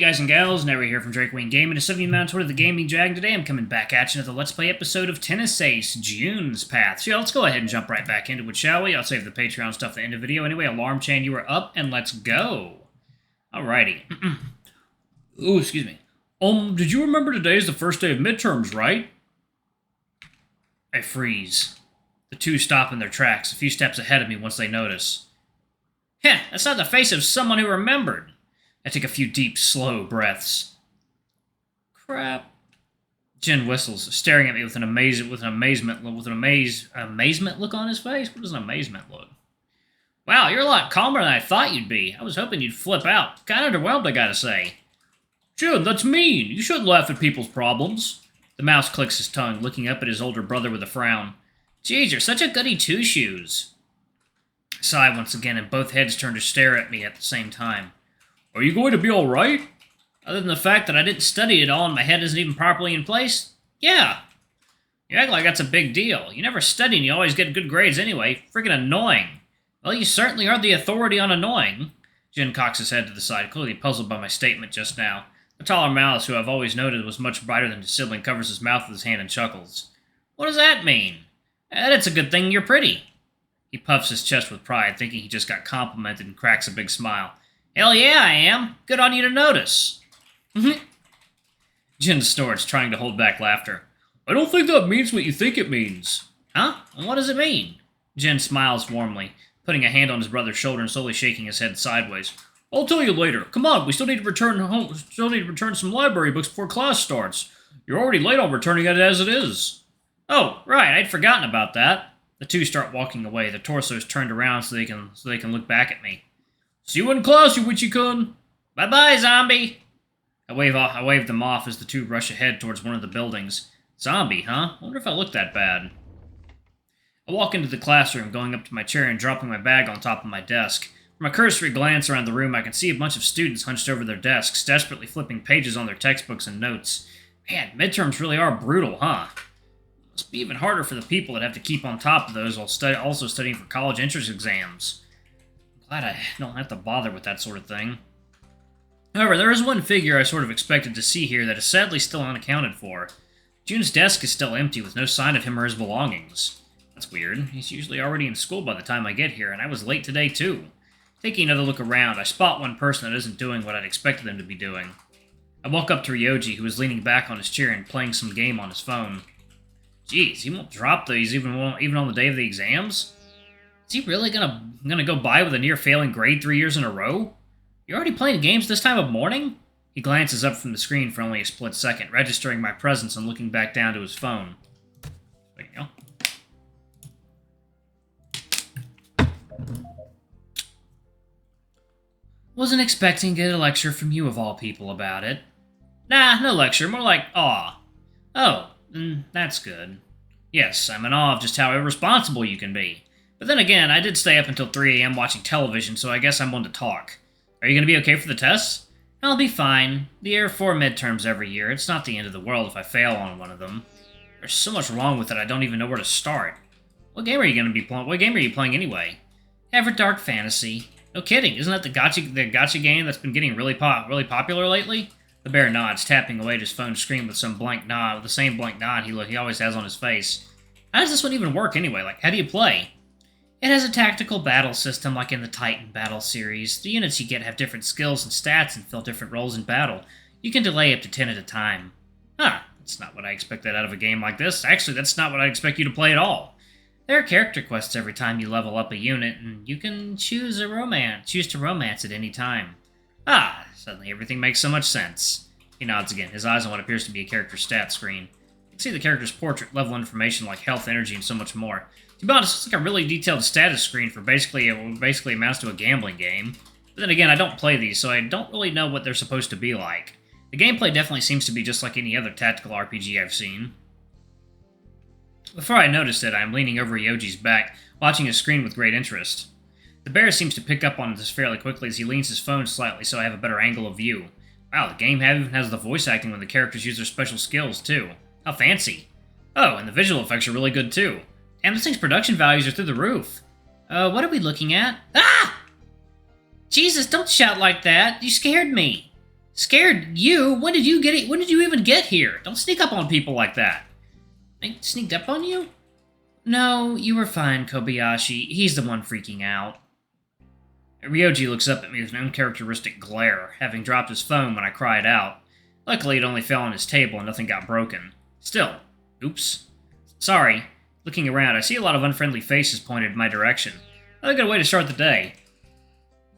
guys and gals, Never here from Drake Wayne Gaming, a 70-man tour of the Gaming Dragon. Today I'm coming back at you with a Let's Play episode of Tennis Ace, June's Path. So yeah, let's go ahead and jump right back into it, shall we? I'll save the Patreon stuff at the end of the video. Anyway, Alarm Chain, you are up, and let's go. Alrighty. Ooh, excuse me. Did you remember today is the first day of midterms, right? I freeze. The two stop in their tracks, a few steps ahead of me once they notice. Heh, that's not the face of someone who remembered. I take a few deep, slow breaths. Crap. Jin whistles, staring at me with an amazement look on his face. What is an amazement look? Wow, you're a lot calmer than I thought you'd be. I was hoping you'd flip out. Kind of underwhelmed, I gotta say. Jin, that's mean. You shouldn't laugh at people's problems. The mouse clicks his tongue, looking up at his older brother with a frown. Geez, you're such a goody two-shoes. I sigh once again, and both heads turn to stare at me at the same time. Are you going to be alright? Other than the fact that I didn't study at all and my head isn't even properly in place? Yeah. You act like that's a big deal. You never study and you always get good grades anyway. Freaking annoying. Well, you certainly are the authority on annoying. Jin cocks his head to the side, clearly puzzled by my statement just now. The taller mouse, who I've always noted was much brighter than his sibling, covers his mouth with his hand and chuckles. What does that mean? That's a good thing you're pretty. He puffs his chest with pride, thinking he just got complimented, and cracks a big smile. Hell yeah, I am. Good on you to notice. Jin snorts, trying to hold back laughter. I don't think that means what you think it means. Huh? And what does it mean? Jin smiles warmly, putting a hand on his brother's shoulder and slowly shaking his head sideways. I'll tell you later. Come on, we still need to return some library books before class starts. You're already late on returning it as it is. Oh, right, I'd forgotten about that. The two start walking away, the torsos turned around so they can look back at me. See you in class, you witchy-kun! Bye-bye, zombie! I wave them off as the two rush ahead towards one of the buildings. Zombie, huh? I wonder if I look that bad. I walk into the classroom, going up to my chair and dropping my bag on top of my desk. From a cursory glance around the room, I can see a bunch of students hunched over their desks, desperately flipping pages on their textbooks and notes. Man, midterms really are brutal, huh? It must be even harder for the people that have to keep on top of those while also studying for college entrance exams. Glad I don't have to bother with that sort of thing. However, there is one figure I sort of expected to see here that is sadly still unaccounted for. June's desk is still empty, with no sign of him or his belongings. That's weird. He's usually already in school by the time I get here, and I was late today, too. Taking another look around, I spot one person that isn't doing what I'd expected them to be doing. I walk up to Ryoji, who is leaning back on his chair and playing some game on his phone. Jeez, he won't drop these even on the day of the exams? Is he really gonna go by with a near-failing grade 3 years in a row? You're already playing games this time of morning? He glances up from the screen for only a split second, registering my presence and looking back down to his phone. There you go. Wasn't expecting to get a lecture from you of all people about it. Nah, no lecture, more like awe. Oh, that's good. Yes, I'm in awe of just how irresponsible you can be. But then again, I did stay up until 3 a.m. watching television, so I guess I'm one to talk. Are you going to be okay for the tests? I'll be fine. There are 4 midterms every year. It's not the end of the world if I fail on one of them. There's so much wrong with it I don't even know where to start. What game are you going to be playing? What game are you playing anyway? Everdark Fantasy. No kidding, isn't that the gacha game that's been getting really popular lately? The bear nods, tapping away at his phone screen with the same blank nod he always has on his face. How does this one even work anyway? Like, how do you play? It has a tactical battle system like in the Titan Battle series. The units you get have different skills and stats and fill different roles in battle. You can delay up to 10 at a time. Huh, that's not what I expected out of a game like this. Actually, that's not what I expect you to play at all. There are character quests every time you level up a unit, and you can choose to romance at any time. Ah, suddenly everything makes so much sense. He nods again, his eyes on what appears to be a character stat screen. You can see the character's portrait level information like health, energy, and so much more. To be honest, it's like a really detailed status screen for basically amounts to a gambling game. But then again, I don't play these, so I don't really know what they're supposed to be like. The gameplay definitely seems to be just like any other tactical RPG I've seen. Before I noticed it, I am leaning over Yoji's back, watching his screen with great interest. The bear seems to pick up on this fairly quickly as he leans his phone slightly so I have a better angle of view. Wow, the game even has the voice acting when the characters use their special skills, too. How fancy. Oh, and the visual effects are really good, too. Damn, this thing's production values are through the roof. What are we looking at? Ah! Jesus, don't shout like that. You scared me. Scared you? When did you get it? When did you even get here? Don't sneak up on people like that. I sneaked up on you? No, you were fine, Kobayashi. He's the one freaking out. Ryoji looks up at me with an uncharacteristic glare, having dropped his phone when I cried out. Luckily, it only fell on his table and nothing got broken. Still, oops. Sorry. Looking around, I see a lot of unfriendly faces pointed in my direction. Not a good way to start the day.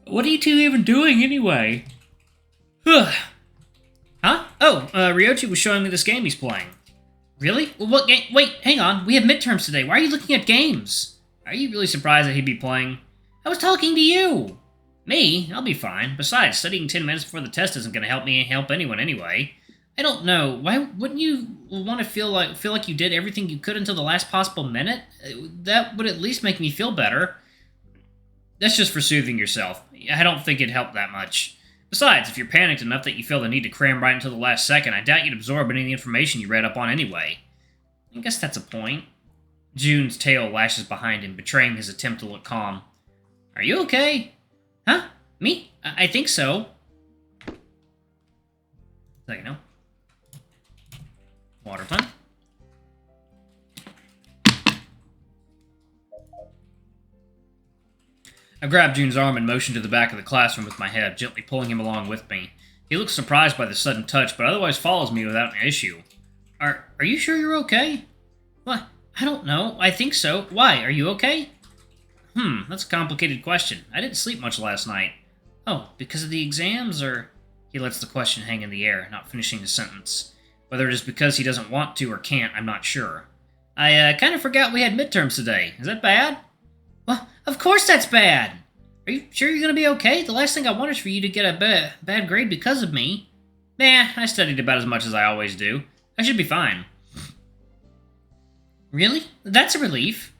What are you two even doing, anyway? Huh? Oh, Ryoji was showing me this game he's playing. Really? Well, what game? Wait, hang on. We have midterms today. Why are you looking at games? Are you really surprised that he'd be playing? I was talking to you. Me? I'll be fine. Besides, studying 10 minutes before the test isn't going to help anyone anyway. I don't know. Why wouldn't you want to feel like you did everything you could until the last possible minute? That would at least make me feel better. That's just for soothing yourself. I don't think it'd help that much. Besides, if you're panicked enough that you feel the need to cram right until the last second, I doubt you'd absorb any of the information you read up on anyway. I guess that's a point. June's tail lashes behind him, betraying his attempt to look calm. Are you okay? Huh? Me? I think so. So, you know. Water fun. I grabbed June's arm and motioned to the back of the classroom with my head, gently pulling him along with me. He looks surprised by the sudden touch, but otherwise follows me without an issue. Are you sure you're okay? What? I don't know. I think so. Why? Are you okay? That's a complicated question. I didn't sleep much last night. Oh, because of the exams, or... He lets the question hang in the air, not finishing his sentence. Whether it is because he doesn't want to or can't, I'm not sure. I kind of forgot we had midterms today. Is that bad? Well, of course that's bad! Are you sure you're gonna be okay? The last thing I want is for you to get a bad grade because of me. Nah, I studied about as much as I always do. I should be fine. Really? That's a relief.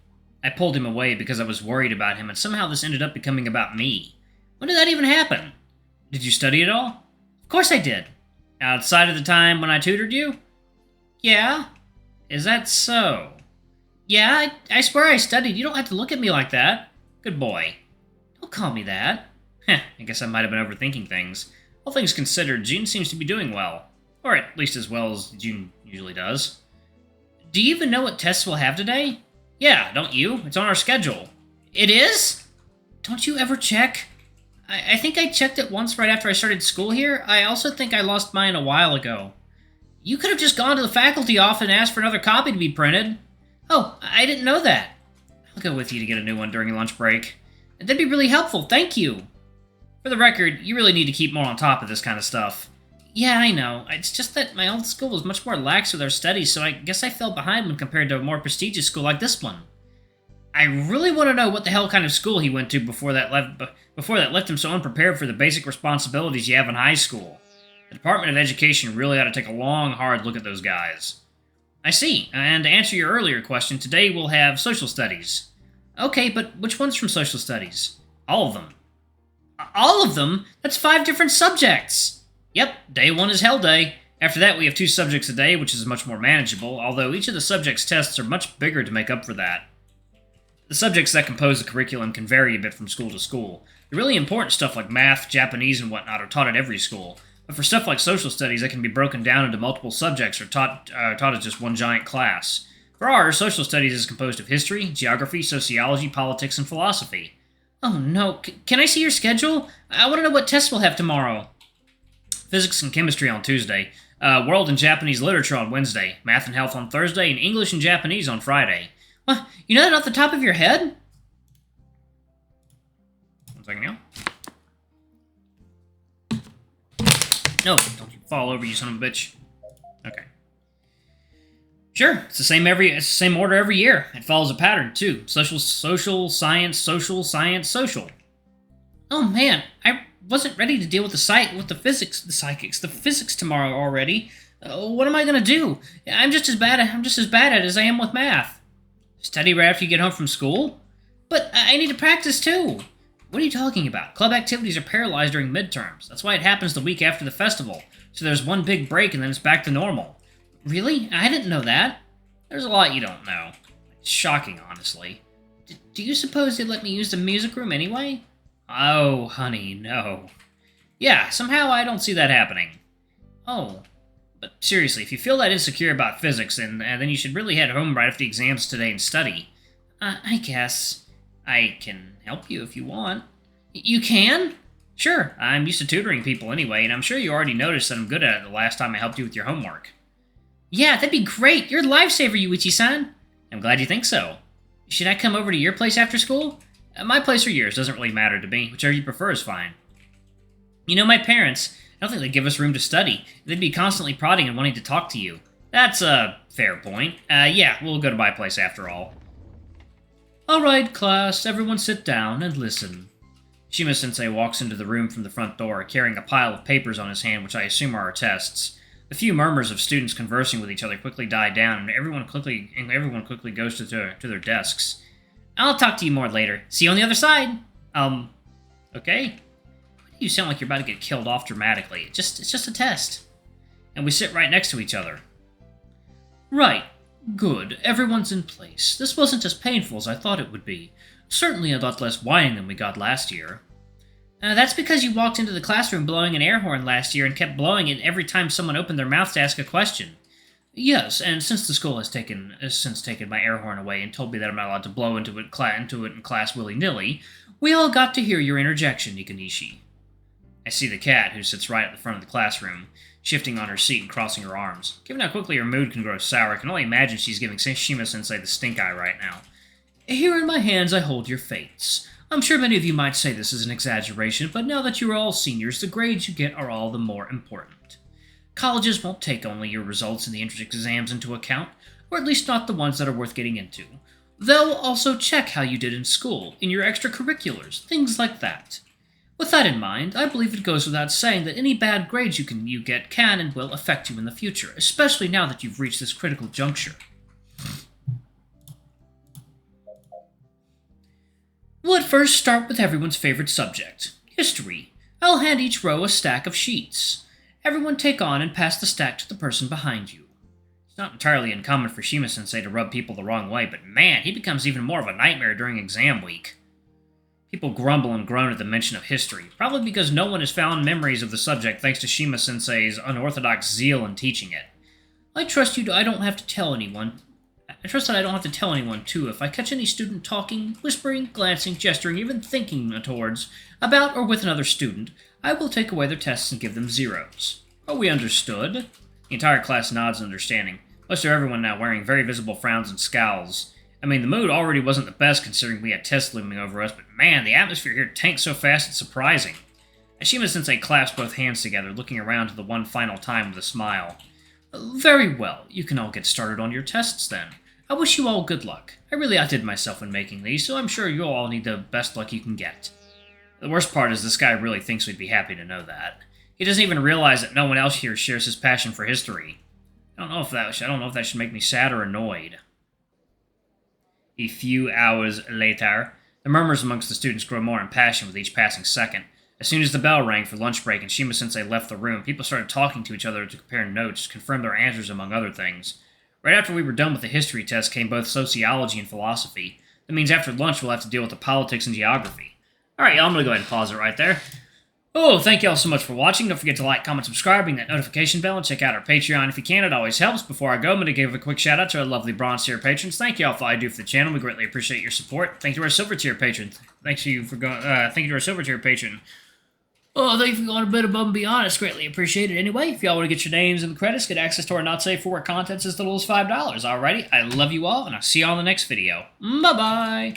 I pulled him away because I was worried about him, and somehow this ended up becoming about me. When did that even happen? Did you study at all? Of course I did. Outside of the time when I tutored you? Yeah? Is that so? Yeah, I swear I studied. You don't have to look at me like that. Good boy. Don't call me that. Heh, I guess I might have been overthinking things. All things considered, June seems to be doing well. Or at least as well as June usually does. Do you even know what tests we'll have today? Yeah, don't you? It's on our schedule. It is? Don't you ever check? I think I checked it once right after I started school here. I also think I lost mine a while ago. You could have just gone to the faculty office and asked for another copy to be printed. Oh, I didn't know that. I'll go with you to get a new one during lunch break. That'd be really helpful, thank you. For the record, you really need to keep more on top of this kind of stuff. Yeah, I know. It's just that my old school was much more lax with our studies, so I guess I fell behind when compared to a more prestigious school like this one. I really want to know what the hell kind of school he went to before that left him so unprepared for the basic responsibilities you have in high school. The Department of Education really ought to take a long, hard look at those guys. I see, and to answer your earlier question, today we'll have social studies. Okay, but which one's from social studies? All of them. All of them? That's 5 different subjects! Yep, day 1 is Hell Day. After that, we have 2 subjects a day, which is much more manageable, although each of the subjects' tests are much bigger to make up for that. The subjects that compose the curriculum can vary a bit from school to school. The really important stuff like math, Japanese, and whatnot are taught at every school, but for stuff like social studies that can be broken down into multiple subjects or taught as just one giant class. For ours, social studies is composed of history, geography, sociology, politics, and philosophy. Oh no, can I see your schedule? I want to know what tests we'll have tomorrow. Physics and chemistry on Tuesday, world and Japanese literature on Wednesday, math and health on Thursday, and English and Japanese on Friday. What? You know that off the top of your head? One second now. No, don't you fall over, you son of a bitch. Okay. Sure, it's the same order every year. It follows a pattern too. Social, science, social. Oh man, I wasn't ready to deal with the physics tomorrow already. What am I gonna do? I'm just as bad at it as I am with math. Study right after you get home from school? But I need to practice too. What are you talking about? Club activities are paralyzed during midterms. That's why it happens the week after the festival. So there's one big break and then it's back to normal. Really? I didn't know that. There's a lot you don't know. It's shocking, honestly. Do you suppose they'd let me use the music room anyway? Oh, honey, no. Yeah, somehow I don't see that happening. Oh, but seriously, if you feel that insecure about physics, then you should really head home right after the exams today and study. I guess I can help you if you want. You can? Sure, I'm used to tutoring people anyway, and I'm sure you already noticed that I'm good at it the last time I helped you with your homework. Yeah, that'd be great. You're a lifesaver, Yuichi-san. I'm glad you think so. Should I come over to your place after school? My place or yours doesn't really matter to me. Whichever you prefer is fine. You know, my parents, I don't think they'd give us room to study. They'd be constantly prodding and wanting to talk to you. That's a fair point. Yeah, we'll go to my place after all. Alright, class, everyone sit down and listen. Shima-sensei walks into the room from the front door, carrying a pile of papers on his hand, which I assume are our tests. The few murmurs of students conversing with each other quickly die down, and everyone quickly goes to their desks. I'll talk to you more later. See you on the other side. Okay. Why do you sound like you're about to get killed off dramatically? It's just a test. And we sit right next to each other. Right. Good. Everyone's in place. This wasn't as painful as I thought it would be. Certainly a lot less whining than we got last year. That's because you walked into the classroom blowing an air horn last year and kept blowing it every time someone opened their mouth to ask a question. Yes, and since the school has since taken my air horn away and told me that I'm not allowed to blow into it in class willy-nilly, we all got to hear your interjection, Nikonishi. I see the cat, who sits right at the front of the classroom, shifting on her seat and crossing her arms. Given how quickly her mood can grow sour, I can only imagine she's giving Shima-sensei the stink eye right now. Here in my hands I hold your fates. I'm sure many of you might say this is an exaggeration, but now that you're all seniors, the grades you get are all the more important. Colleges won't take only your results in the entrance exams into account, or at least not the ones that are worth getting into. They'll also check how you did in school, in your extracurriculars, things like that. With that in mind, I believe it goes without saying that any bad grades you get can and will affect you in the future, especially now that you've reached this critical juncture. We'll at first start with everyone's favorite subject, history. I'll hand each row a stack of sheets. Everyone take on and pass the stack to the person behind you. It's not entirely uncommon for Shima-sensei to rub people the wrong way, but man, he becomes even more of a nightmare during exam week. People grumble and groan at the mention of history, probably because no one has found memories of the subject thanks to Shima-sensei's unorthodox zeal in teaching it. I trust that I don't have to tell anyone, too, if I catch any student talking, whispering, glancing, gesturing, even thinking towards, about, or with another student, I will take away their tests and give them zeros. Are we understood? The entire class nods in understanding, most of everyone now wearing very visible frowns and scowls. I mean, the mood already wasn't the best considering we had tests looming over us, but man, the atmosphere here tanked so fast it's surprising. Shima-sensei clasped both hands together, looking around to the one final time with a smile. Very well, you can all get started on your tests then. I wish you all good luck. I really outdid myself in making these, so I'm sure you'll all need the best luck you can get. The worst part is this guy really thinks we'd be happy to know that. He doesn't even realize that no one else here shares his passion for history. I don't know if that should make me sad or annoyed. A few hours later, the murmurs amongst the students grow more impassioned with each passing second. As soon as the bell rang for lunch break and Shima-sensei left the room, people started talking to each other to compare notes, confirm their answers, among other things. Right after we were done with the history test came both sociology and philosophy. That means after lunch we'll have to deal with the politics and geography. Alright, y'all, I'm going to go ahead and pause it right there. Oh, thank y'all so much for watching. Don't forget to like, comment, subscribe, ring that notification bell, and check out our Patreon if you can. It always helps. Before I go, I'm going to give a quick shout out to our lovely bronze tier patrons. Thank y'all for all you do for the channel. We greatly appreciate your support. Thank you to our silver tier patron. Thank you to our silver tier patron. Oh, thank you for going a bit above and beyond. It's greatly appreciated. Anyway, if y'all want to get your names in the credits, get access to our not safe for work contents as little as $5. Alrighty, I love you all, and I'll see you all in the next video. Bye-bye!